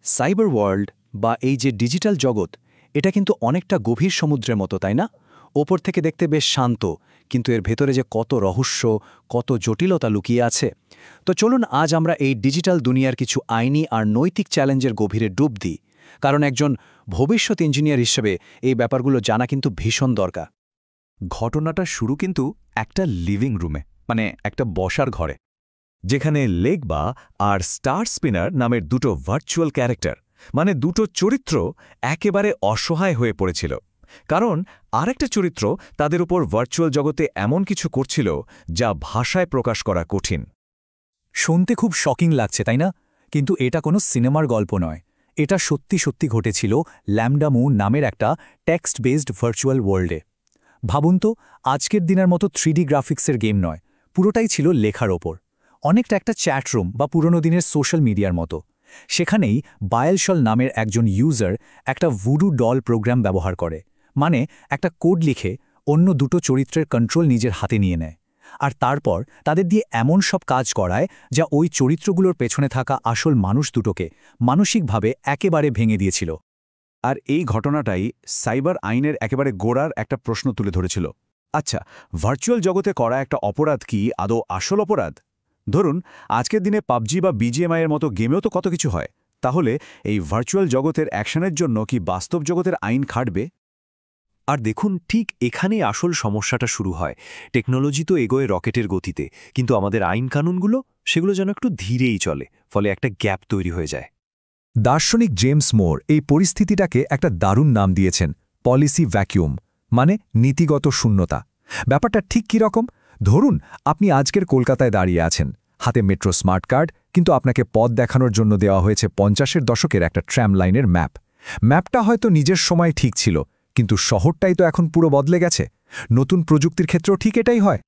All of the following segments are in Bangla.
সাইবার ওয়ার্ল্ড বা এই যে ডিজিটাল জগৎ, এটা কিন্তু অনেকটা গভীর সমুদ্রের মতো, তাই না? ওপর থেকে দেখতে বেশ শান্ত, কিন্তু এর ভেতরে যে কত রহস্য, কত জটিলতা লুকিয়ে আছে। তো চলুন আজ আমরা এই ডিজিটাল দুনিয়ার কিছু আইনি আর নৈতিক চ্যালেঞ্জের গভীরে ডুব দিই, কারণ একজন ভবিষ্যৎ ইঞ্জিনিয়ার হিসেবে এই ব্যাপারগুলো জানা কিন্তু ভীষণ দরকার। ঘটনাটা শুরু কিন্তু একটা লিভিং রুমে, মানে একটা বসার ঘরে, যেখানে লেগবা আর স্টার স্পিনার নামের দুটো ভার্চুয়াল ক্যারেক্টার, মানে দুটো চরিত্র একেবারে অসহায় হয়ে পড়েছিল। কারণ আরেকটা চরিত্র তাদের উপর ভার্চুয়াল জগতে এমন কিছু করছিল যা ভাষায় প্রকাশ করা কঠিন। শুনতে খুব শকিং লাগছে, তাই না? কিন্তু এটা কোনো সিনেমার গল্প নয়। এটা সত্যি সত্যি ঘটেছিল ল্যামডা মুন নামের একটা টেক্সট বেসড ভার্চুয়াল ওয়ার্ল্ডে। ভাবুন তো, আজকের দিনের মতো 3D গ্রাফিক্সের গেম নয়, পুরোটাই ছিল লেখার ওপর। অনেকটা একটা চ্যাটরুম বা পুরনো দিনের সোশ্যাল মিডিয়ার মতো। সেখানেই বায়েলশল নামের একজন ইউজার একটা ভুডু ডল প্রোগ্রাম ব্যবহার করে, মানে একটা কোড লিখে অন্য দুটো চরিত্রের কন্ট্রোল নিজের হাতে নিয়ে নেয়, আর তারপর তাদের দিয়ে এমন সব কাজ করায় যা ওই চরিত্রগুলোর পেছনে থাকা আসল মানুষ দুটোকে মানসিকভাবে একেবারে ভেঙে দিয়েছিল। আর এই ঘটনাটাই সাইবার আইনের একেবারে গোড়ার একটা প্রশ্ন তুলে ধরেছিল। আচ্ছা, ভার্চুয়াল জগতে করা একটা অপরাধ কি আদৌ আসল অপরাধ? ধরুন, আজকের দিনে পাবজি বা বিজিএমআইয়ের মতো গেমেও তো কত কিছু হয়। তাহলে এই ভার্চুয়াল জগতের অ্যাকশনের জন্য কি বাস্তব জগতের আইন খাটবে? আর দেখুন, ঠিক এখানেই আসল সমস্যাটা শুরু হয়। টেকনোলজি তো এগোয় রকেটের গতিতে, কিন্তু আমাদের আইন কানুনগুলো সেগুলো যেন একটু ধীরেই চলে, ফলে একটা গ্যাপ তৈরি হয়ে যায়। দার্শনিক জেমস মোর এই পরিস্থিতিটাকে একটা দারুণ নাম দিয়েছেন, পলিসি ভ্যাকিউম, মানে নীতিগত শূন্যতা। ব্যাপারটা ঠিক কী রকম? ধরুন, আপনি আজকের কলকাতায় দাঁড়িয়ে আছেন, হাতে মেট্রো স্মার্ট কার্ড, কিন্তু আপনাকে পথ দেখানোর জন্য দেওয়া হয়েছে 50-এর দশকের একটা ট্র্যাম লাইনের ম্যাপ। ম্যাপটা হয়তো নিজের সময় ঠিক ছিল, কিন্তু শহরটাই তো এখন পুরো বদলে গেছে। নতুন প্রযুক্তির ক্ষেত্রেও ঠিক এটাই হয়।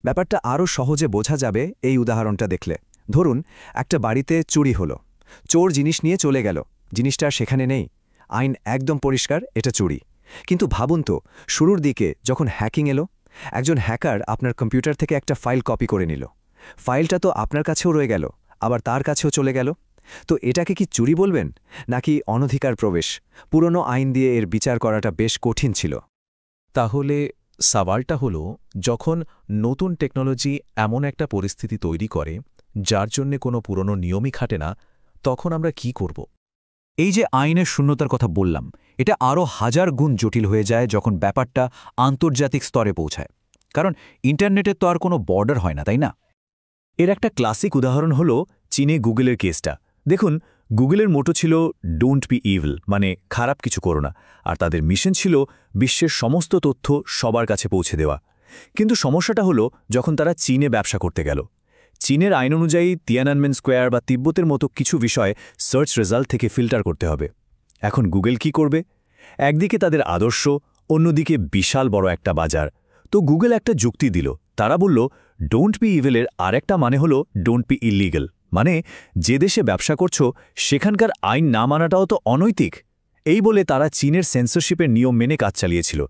ব্যাপারটা আরও সহজে বোঝা যাবে এই উদাহরণটা দেখলে। ধরুন, একটা বাড়িতে চুরি হলো, চোর জিনিস নিয়ে চলে গেল, জিনিসটা সেখানে নেই, আইন একদম পরিষ্কার, এটা চুরি। কিন্তু ভাবুন তো, শুরুর দিকে যখন হ্যাকিং এলো, একজন হ্যাকার আপনার কম্পিউটার থেকে একটা ফাইল কপি করে নিল। ফাইলটা তো আপনার কাছেও রয়ে গেল, আবার তার কাছেও চলে গেল। তো এটাকে কি চুরি বলবেন, নাকি অনধিকার প্রবেশ? পুরনো আইন দিয়ে এর বিচার করাটা বেশ কঠিন ছিল। তাহলে সওয়ালটা হলো, যখন নতুন টেকনোলজি এমন একটা পরিস্থিতি তৈরি করে যার জন্যে কোনো পুরনো নিয়মই খাটে না, তখন আমরা কি করব? এই যে আইনের শূন্যতার কথা বললাম, এটা আরও হাজার গুণ জটিল হয়ে যায় যখন ব্যাপারটা আন্তর্জাতিক স্তরে পৌঁছায়। কারণ ইন্টারনেটের তো আর কোনো বর্ডার হয় না, তাই না? এর একটা ক্লাসিক উদাহরণ হলো চীনে গুগলের কেসটা। দেখুন, গুগলের মোটো ছিল ডোন্ট বি ইভিল, মানে খারাপ কিছু করো না, আর তাদের মিশন ছিল বিশ্বের সমস্ত তথ্য সবার কাছে পৌঁছে দেওয়া। কিন্তু সমস্যাটা হলো, যখন তারা চীনে ব্যবসা করতে গেল, চীনের আইন অনুযায়ী তিয়ানানমেন স্কোয়ার বা তিব্বতের মতো কিছু বিষয় সার্চ রেজাল্ট থেকে ফিল্টার করতে হবে। এখন গুগল কি করবে? একদিকে তাদের আদর্শ, অন্যদিকে বিশাল বড় একটা বাজার। তো গুগল একটা যুক্তি দিল। তারা বলল, ডোন্ট বি ইভিলের আরেকটা মানে হলো ডোন্ট বি ইলিগাল, মানে যে দেশে ব্যবসা করছো সেখানকার আইন না মানাটাও তো অনৈতিক। এই বলে তারা চীনের সেন্সরশিপের নিয়ম মেনে কাজ চালিয়েছিল।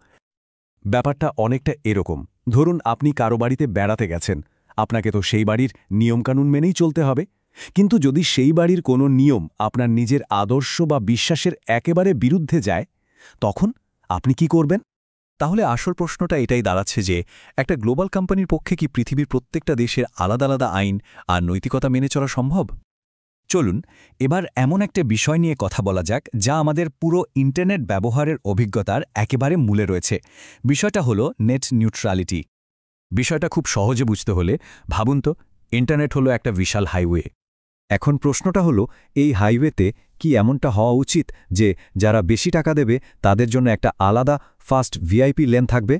ব্যাপারটা অনেকটা এরকম। ধরুন, আপনি কারো বাড়িতে বেড়াতে গেছেন, আপনাকে তো সেই বাড়ির নিয়মকানুন মেনেই চলতে হবে। কিন্তু যদি সেই বাড়ির কোনো নিয়ম আপনার নিজের আদর্শ বা বিশ্বাসের একেবারে বিরুদ্ধে যায়, তখন আপনি কি করবেন? তাহলে আসল প্রশ্নটা এটাই দাঁড়াচ্ছে যে, একটা গ্লোবাল কোম্পানির পক্ষে কি পৃথিবীর প্রত্যেকটা দেশের আলাদা আলাদা আইন আর নৈতিকতা মেনে চলা সম্ভব? চলুন এবার এমন একটা বিষয় নিয়ে কথা বলা যাক যা আমাদের পুরো ইন্টারনেট ব্যবহারের অভিজ্ঞতার একেবারে মূলে রয়েছে। বিষয়টা হলো নেট নিউট্রালিটি। বিষয়টা খুব সহজে বুঝতে হলে ভাবুন তো, ইন্টারনেট হলো একটা বিশাল হাইওয়ে। এখন প্রশ্নটা হলো, এই হাইওয়েতে কি এমনটা হওয়া উচিত যে যারা বেশি টাকা দেবে তাদের জন্য একটা আলাদা ফাস্ট ভিআইপি লেন থাকবে?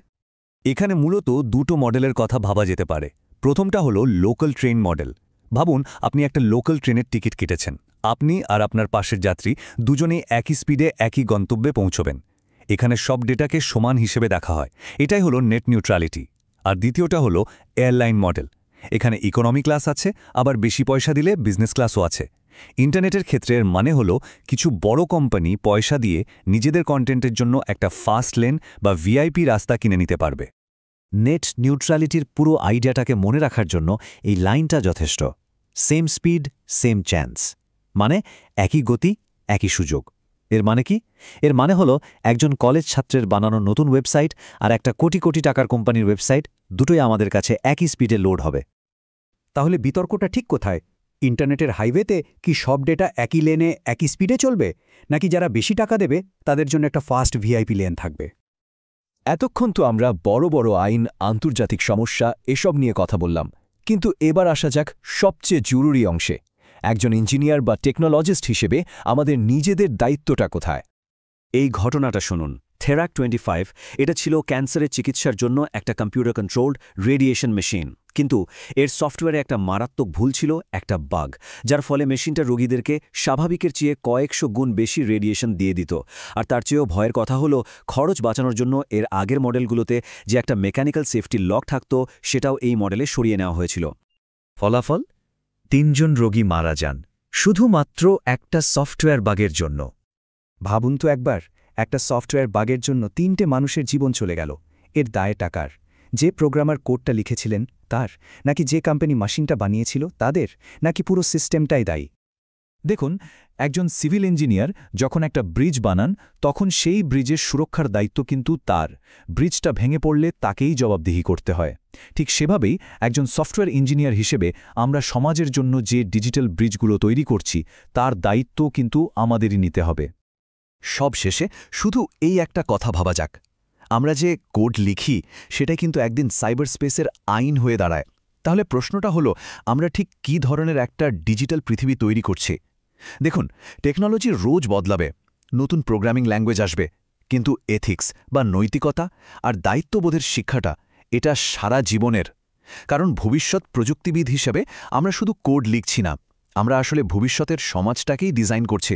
এখানে মূলত দুটো মডেলের কথা ভাবা যেতে পারে। প্রথমটা হলো লোকাল ট্রেন মডেল। ভাবুন, আপনি একটা লোকাল ট্রেনের টিকিট কেটেছেন। আপনি আর আপনার পাশের যাত্রী দুজনেই একই স্পিডে একই গন্তব্যে পৌঁছবেন। এখানে সব ডেটাকে সমান হিসেবে দেখা হয়। এটাই হলো নেট নিউট্রালিটি। আর দ্বিতীয়টা হলো এয়ারলাইন মডেল। এখানে ইকোনমি ক্লাস আছে, আবার বেশি পয়সা দিলে বিজনেস ক্লাসও আছে। ইন্টারনেটের ক্ষেত্রে এর মানে হলো, কিছু বড় কোম্পানি পয়সা দিয়ে নিজেদের কন্টেন্টের জন্য একটা ফাস্ট লেন বা ভিআইপি রাস্তা কিনে নিতে পারবে। নেট নিউট্রালিটির পুরো আইডিয়াটাকে মনে রাখার জন্য এই লাইনটা যথেষ্ট। সেম স্পিড, সেম চ্যান্স, মানে একই গতি, একই সুযোগ। এর মানে কি? এর মানে হলো একজন কলেজ ছাত্রের বানানো নতুন ওয়েবসাইট আর একটা কোটি কোটি টাকার কোম্পানির ওয়েবসাইট দুটোই আমাদের কাছে একই স্পিডে লোড হবে। তাহলে বিতর্কটা ঠিক কোথায়? ইন্টারনেটের হাইওয়েতে কি সব ডেটা একই লেনে একই স্পিডে চলবে, নাকি যারা বেশি টাকা দেবে তাদের জন্য একটা ফাস্ট ভিআইপি লেন থাকবে? এতক্ষণ তো আমরা বড় বড় আইন, আন্তর্জাতিক সমস্যা এসব নিয়ে কথা বললাম, কিন্তু এবার আসা যাক সবচেয়ে জরুরি অংশে। একজন ইঞ্জিনিয়ার বা টেকনোলজিস্ট হিসেবে আমাদের নিজেদের দায়িত্বটা কোথায়? এই ঘটনাটা শুনুন। থেরাক 25 এটা ছিল ক্যান্সারের চিকিৎসার জন্য একটা কম্পিউটার কন্ট্রোলড রেডিয়েশন মেশিন, কিন্তু এর সফটওয়্যারে একটা মারাত্মক ভুল ছিল, একটা বাগ, যার ফলে মেশিনটা রোগীদেরকে স্বাভাবিকের চেয়ে কয়েকশো গুণ বেশি রেডিয়েশন দিয়ে দিত। আর তার চেয়েও ভয়ের কথা হলো, খরচ বাঁচানোর জন্য এর আগের মডেলগুলোতে যে একটা মেকানিক্যাল সেফটি লক থাকত সেটাও এই মডেলে সরিয়ে নেওয়া হয়েছিল। ফলাফল? 3 জন রোগী মারা যান, শুধুমাত্র একটা সফটওয়্যার বাগের জন্য। ভাবুন তো একবার, একটা সফটওয়্যার বাগের জন্য 3টে মানুষের জীবন চলে গেল। এর দায় টাকার? যে প্রোগ্রামার কোডটা লিখেছিলেন তার, নাকি যে কোম্পানি মেশিনটা বানিয়েছিল তাদের, নাকি পুরো সিস্টেমটাই দায়ী? দেখুন, একজন সিভিল ইঞ্জিনিয়ার যখন একটা ব্রিজ বানান, তখন সেই ব্রিজের সুরক্ষার দায়িত্ব কিন্তু তার। ব্রিজটা ভেঙে পড়লে তাকেই জবাবদিহি করতে হয়। ঠিক সেভাবেই একজন সফটওয়্যার ইঞ্জিনিয়ার হিসেবে আমরা সমাজের জন্য যে ডিজিটাল ব্রিজগুলো তৈরি করছি, তার দায়িত্ব কিন্তু আমাদেরই নিতে হবে। সব শেষে শুধু এই একটা কথা ভাবা যাক, আমরা যে কোড লিখি সেটা কিন্তু একদিন সাইবার স্পেসের আইন হয়ে দাঁড়ায়। তাহলে প্রশ্নটা হলো, আমরা ঠিক কী ধরনের একটা ডিজিটাল পৃথিবী তৈরি করছি? দেখুন, টেকনোলজি রোজ বদলাবে, নতুন প্রোগ্রামিং ল্যাঙ্গুয়েজ আসবে, কিন্তু এথিক্স বা নৈতিকতা আর দায়িত্ববোধের শিক্ষাটা এটা সারা জীবনের। কারণ ভবিষ্যৎ প্রযুক্তিবিদ হিসেবে আমরা শুধু কোড লিখছি না, আমরা আসলে ভবিষ্যতের সমাজটাকেই ডিজাইন করছি।